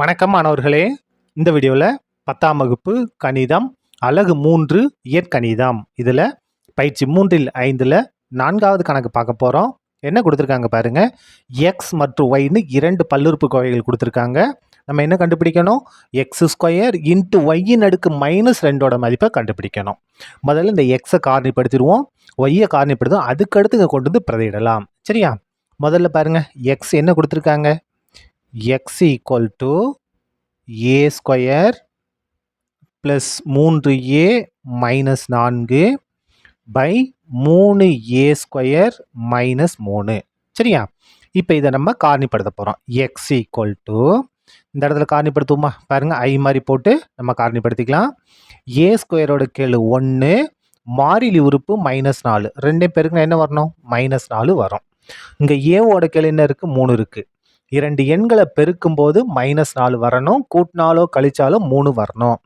வணக்கம் மாணவர்களே. இந்த வீடியோவில் 10ஆம் வகுப்பு கணிதம் அலகு 3 இயற்கணிதம் இதில் பயிற்சி 3இல் 5ல் 4வது கணக்கு பார்க்க போகிறோம். என்ன கொடுத்துருக்காங்க பாருங்க. எக்ஸ் மற்றும் ஒய்னு 2 பல்லுறுப்புக்கோவைகள் கொடுத்துருக்காங்க. நம்ம என்ன கண்டுபிடிக்கணும்? x² இன்ட்டு ஒய்யின் அடுக்கு -2 மதிப்பை கண்டுபிடிக்கணும். முதல்ல இந்த எக்ஸை காரணிப்படுத்திடுவோம், ஒய்யை காரணிப்படுத்துவோம், அதுக்கடுத்து இங்கே கொண்டு வந்து பிரதியிடலாம். சரியா? முதல்ல பாருங்க, எக்ஸ் என்ன கொடுத்துருக்காங்க? x equal to a² plus 3a minus 4 by 3a² minus 3. சரியா? இப்போ இதை நம்ம காரணிப்படுத்த போகிறோம். x ஈக்குவல் டு, இந்த இடத்துல காரணிப்படுத்துவோமா? பாருங்கள், ஐ மாதிரி போட்டு நம்ம காரணிப்படுத்திக்கலாம். a² கேளு 1, மாறிலி உறுப்பு -4, ரெண்டையும் பேருக்கு என்ன வரணும்? -4 வரும். இங்கே ஏவோட கேளு என்ன இருக்குது? 3 இருக்குது. 2 எண்களை பெருக்கும் போது -4 வரணும், கூட்டினாலோ கழிச்சாலோ 3 வரணும்.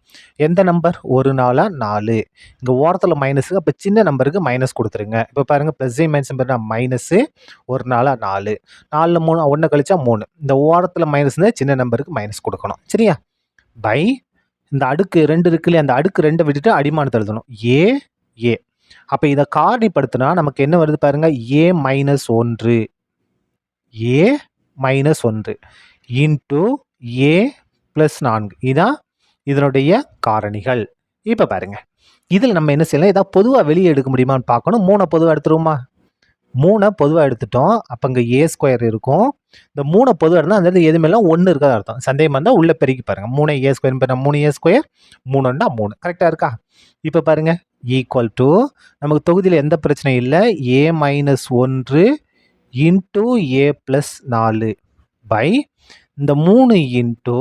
எந்த நம்பர்? ஒரு நாளா 4. இங்கே ஓரத்தில் மைனஸு, அப்போ சின்ன நம்பருக்கு மைனஸ் கொடுத்துருங்க. இப்போ பாருங்கள், ப்ளஸ் மைனஸ் மைனஸு, ஒரு நாளா 4, 4 3 1 கழிச்சா 3. இந்த ஓரத்தில் மைனஸ்னால் சின்ன நம்பருக்கு மைனஸ் கொடுக்கணும். சரியா? பை இந்த அடுக்கு 2 இருக்கு இல்லையா, அந்த அடுக்கு 2 விட்டுட்டு அடிமானத்தை எழுதணும். ஏ. அப்போ இதை காரணிப்படுத்தினா நமக்கு என்ன வருது பாருங்கள்? a-1 -1 into a plus 4. இதான் இதனுடைய காரணிகள். இப்போ பாருங்க, இதில் நம்ம என்ன செய்யலாம்? ஏதாவது பொதுவாக வெளியே எடுக்க முடியுமான்னு பார்க்கணும். 3 பொதுவாக எடுத்துருவோமா? 3 பொதுவாக எடுத்துட்டோம். அப்போ இங்கே a² இருக்கும். இந்த 3 பொதுவாக இருந்தால் அந்த இடத்துல எதுவுமேலாம் 1 இருக்காது அர்த்தம். சந்தேகமாக இருந்தால் உள்ள பெருக்கி பாருங்கள். 3a² 3a², 3 3. கரெக்டாக இருக்கா? இப்போ பாருங்க, ஈக்குவல் டு, நமக்கு தொகுதியில் எந்த பிரச்சனையும் இல்லை, a-1 into a plus 4 by இந்த 3 இன்ட்டு,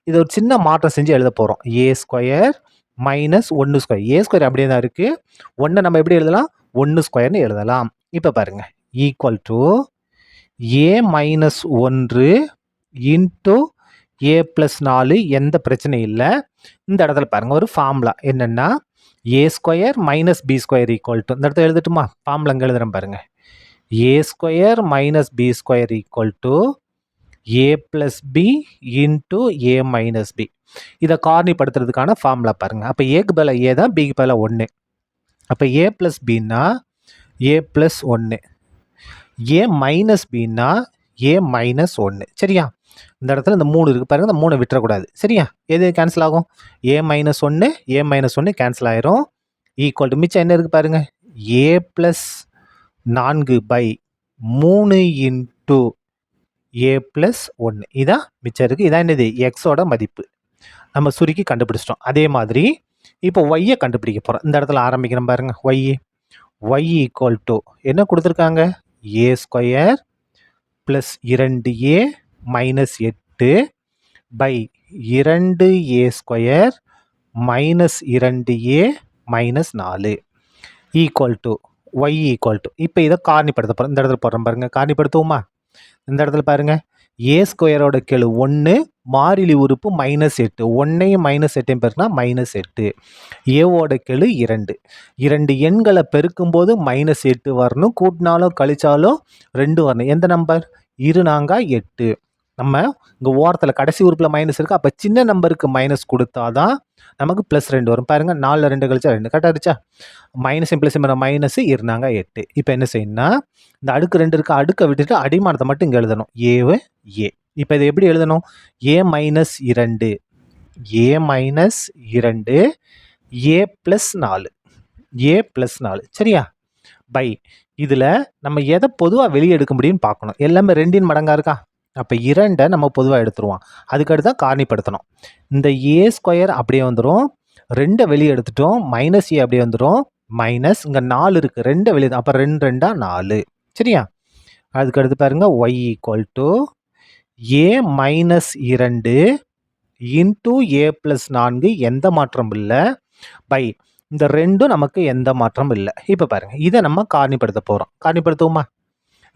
இதை ஒரு சின்ன மாற்றம் செஞ்சு எழுத போகிறோம். a² minus 1². a² அப்படியே தான் இருக்குது. 1 நம்ம எப்படி எழுதலாம்? 1² எழுதலாம். இப்போ பாருங்க, equal to a-1 into a plus 4. எந்த பிரச்சனையும் இல்லை. இந்த இடத்துல பாருங்க, ஒரு ஃபார்முலா என்னென்னா a² minus b² equal to, இந்த இடத்துல எழுதட்டுமா? ஃபார்முலா அங்கே எழுதுகிறேன் பாருங்க. a² minus b² equal to a plus b into a minus b. இதை காரணிப்படுத்துறதுக்கான ஃபார்முலா பாருங்கள். அப்போ ஏக்கு பதில a தான், பிக்கு பதில 1. அப்போ a ப்ளஸ் பின்னா a ப்ளஸ் 1, a மைனஸ் பின்னா a மைனஸ் 1. சரியா? இந்த இடத்துல இந்த 3 இருக்குது பாருங்கள், இந்த 3 விட்டுறக்கூடாது. சரியா? எது கேன்சல் ஆகும்? a minus 1, a minus 1 cancel ஆயிரும். ஈக்குவல் டு, மிச்சம் என்ன இருக்குது பாருங்கள்? a plus 4 by 3 into a plus 1. இதான் மிச்சம் இருக்குது. இதான் என்னது? எக்ஸோட மதிப்பு நம்ம சுருக்கி கண்டுபிடிச்சிட்டோம். அதே மாதிரி இப்போ ஒய்யை கண்டுபிடிக்க போகிறோம். இந்த இடத்துல ஆரம்பிக்கிறோம் பாருங்கள். ஒய் ஈக்குவல் டு என்ன கொடுத்துருக்காங்க? a² plus 2a minus 8 by 2a² minus 2a minus 4 equal to y equal to, இப்போ இதை காரணிப்படுத்த போகிறோம். இந்த இடத்துல போடுறோம் பாருங்கள், காரணிப்படுத்துவோமா? இந்த இடத்துல பாருங்க, a² கேளு 1, மாறிலி உறுப்பு -8, 1ஐயும் -8ஐயும் பெருக்கினா -8. ஏவோட கேளு 2 எண்களை பெருக்கும் போது -8 வரணும், கூட்டினாலோ கழிச்சாலோ 2 வரணும். எந்த நம்பர்? 2 4 8. நம்ம இங்கே ஓரத்தில் கடைசி உறுப்பில் மைனஸ் இருக்குது, அப்போ சின்ன நம்பருக்கு மைனஸ் கொடுத்தாதான் நமக்கு +2 வரும். பாருங்கள், 4 2 கழிச்சா 2. கரெக்டாக இருச்சா? Minus plus minus 2 8. இப்போ என்ன செய்யணும்னா, இந்த அடுக்கு 2 இருக்குது, அடுக்கை விட்டுட்டு அடிமானத்தை மட்டும் இங்கே எழுதணும். ஏ. இப்போ இதை எப்படி எழுதணும்? a மைனஸ் 2 a ப்ளஸ் 4 சரியா? பை இதில் நம்ம எதை பொதுவாக வெளியே எடுக்க முடியும்னு பார்க்கணும். எல்லாமே 2 மடங்காக இருக்கா? அப்போ 2 நம்ம பொதுவாக எடுத்துருவோம். அதுக்கடுத்து தான் காரணிப்படுத்தணும். இந்த a² அப்படியே வந்துடும், 2 வெளியே எடுத்துட்டோம், மைனஸ் a அப்படியே வந்துடும், மைனஸ் இங்கே 4 இருக்குது, 2 வெளியே, அப்போ 2 2 4. சரியா? அதுக்கடுத்து பாருங்கள், y equal to a minus 2 into a plus 4. எந்த மாற்றம் இல்லை. பை இந்த 2 நமக்கு எந்த மாற்றம் இல்லை. இப்போ பாருங்கள், இதை நம்ம காரணிப்படுத்த போகிறோம். காரணிப்படுத்துவோமா?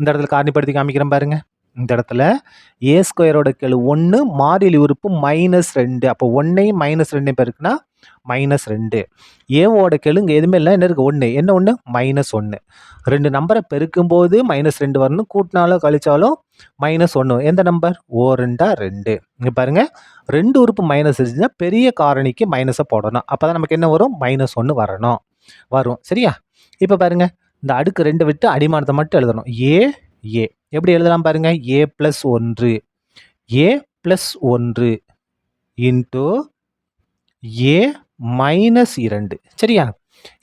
இந்த இடத்துல காரணிப்படுத்தி காமிக்கிறேன் பாருங்கள். இந்த இடத்துல ஏ ஸ்கொயரோட கெழு 1 மாறிலி உறுப்பு -2. அப்போ 1ஐயும் -2 பெருக்குனா -2. ஏவோட கெழு இங்கே எதுவுமே இல்லை, என்ன இருக்குது 1. என்ன 1? -1. ரெண்டு நம்பரை பெருக்கும்போது -2 வரணும், கூட்டினாலும் கழிச்சாலும் -1. எந்த நம்பர்? ஓ 2 2. இங்கே பாருங்க, ரெண்டு உறுப்பு மைனஸ் இருந்துச்சுன்னா பெரிய காரணிக்கு மைனஸை போடணும். அப்போ தான் நமக்கு என்ன வரும்? -1 வரணும், வரும். சரியா? இப்போ பாருங்க, இந்த அடுக்கு 2 விட்டு அடிமானத்தை மட்டும் எழுதணும். ஏ எப்படி எழுதலாம் பாருங்க? a + 1 a + 1 into a - 2. சரியா?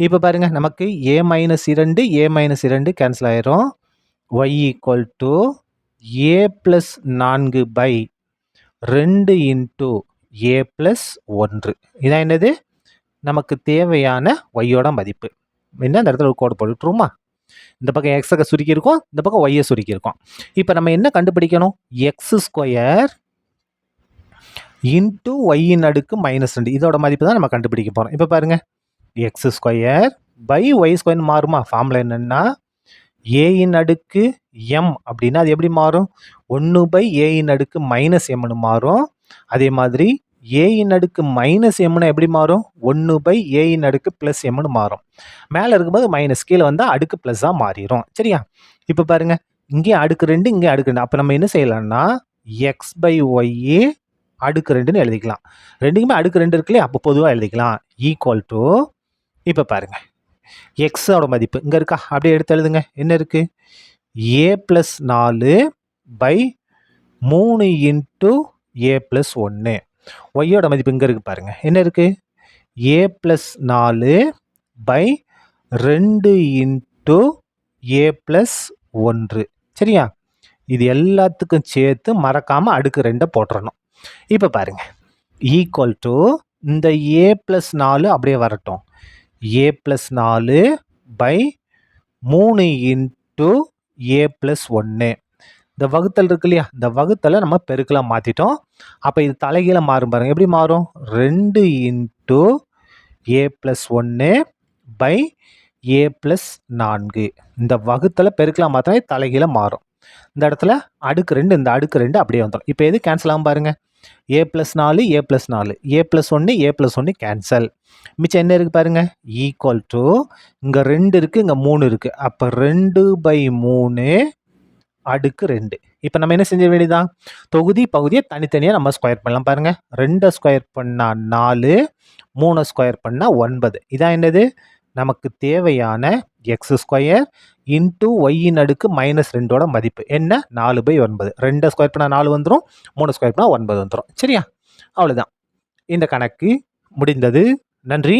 இப்போ பாருங்க, நமக்கு a - 2 a - 2 கேன்சல் ஆயிரும். y = a + 4/2 into a + 1. இதான் என்னது? நமக்கு தேவையான y-யோட மதிப்பு. என்ன இந்த இடத்துல ஒரு கோடு போட்டுருமா? இந்த பக்கம் எக்ஸை சுருக்கியிருக்கோம், இந்த பக்கம் ஒய்யை சுருக்கியிருக்கோம். இப்போ நம்ம என்ன கண்டுபிடிக்கணும்? x² இன்ட்டு ஒய்யின் அடுக்கு -2. இதோட மதிப்பு தான் நம்ம கண்டுபிடிக்க போகிறோம். இப்போ பாருங்க, x² மாறுமா? ஃபார்முலா என்னன்னா ஏயின் அடுக்கு m அப்படின்னா அது எப்படி மாறும்? 1/a-ன் அடுக்கு -mன்னு மாறும். அதே மாதிரி ஏயின் அடுக்கு -mனா எப்படி மாறும்? 1/a-ன் அடுக்கு +mன்னு மாறும். மேலே இருக்கும்போது மைனஸ், கீழே வந்தால் அடுக்கு ப்ளஸ்ஸாக மாறிடும். சரியா? இப்போ பாருங்க, இங்கே அடுக்கு 2, இங்கே அடுக்கு 2. அப்போ நம்ம என்ன செய்யலாம்னா x/y அடுக்கு 2ன்னு எழுதிக்கலாம். ரெண்டுக்குமே அடுக்கு 2 இருக்குல்லையே, அப்போ பொதுவாக எழுதிக்கலாம். ஈக்குவல் டு, இப்போ பாருங்க, எக்ஸோட மதிப்பு இங்கே இருக்கா? அப்படியே எடுத்து எழுதுங்க. என்ன இருக்கு? a + 4/3 into a + 1. ஒய்யோட மதிப்பு இங்கே இருக்கு பாருங்க. என்ன இருக்கு? a + 4/2 into a + 1. சரியா? இது எல்லாத்துக்கும் சேர்த்து மறக்காம அடுக்கு 2 போட்டுறணும். இப்போ பாருங்க, ஈக்குவல் டு, இந்த a + 4 அப்படியே வரட்டும். a + 4/3 into a + 1. இந்த வகுத்தல் இருக்கு இல்லையா? இந்த வகுத்தலை நம்ம பெருக்கலாம் மாற்றிட்டோம். அப்போ இது தலைகீழ மாறும் பாருங்க. எப்படி மாறும்? 2 இன்ட்டு a + 1/a + 4. இந்த வகுத்தலை பெருக்கலாம் மாத்தினா தலைகீழ மாறும். இந்த இடத்துல அடுக்கு 2, இந்த அடுக்கு 2 அப்படியே வந்துடும். இப்போ எது கேன்சல் ஆகும் பாருங்க? a + 4 a + 4 a + 1 a + 1 cancel. மிச்சம் என்ன இருக்கு பாருங்க? ஈக்குவல் டு, இங்கே 2 இருக்கு, இங்கே 3 இருக்கு. அப்போ 2/3 அடுக்கு 2. இப்போ நம்ம என்ன செஞ்ச வேண்டியதான்? தொகுதி பகுதியை தனித்தனியாக நம்ம ஸ்கொயர் பண்ணலாம். பாருங்க, 2 ஸ்கொயர் பண்ணால் 4, 3 ஸ்கொயர் பண்ணால் 9. இதான் என்னது? நமக்கு தேவையான x² இன்ட்டு ஒய்யின் அடுக்கு -2ஓட மதிப்பு என்ன? 4/9. 2 ஸ்கொயர் பண்ணால் 4 வந்துடும், 3 ஸ்கொயர் பண்ணால் 9 வந்துடும். சரியா? அவ்வளோதான், இந்த கணக்கு முடிந்தது. நன்றி.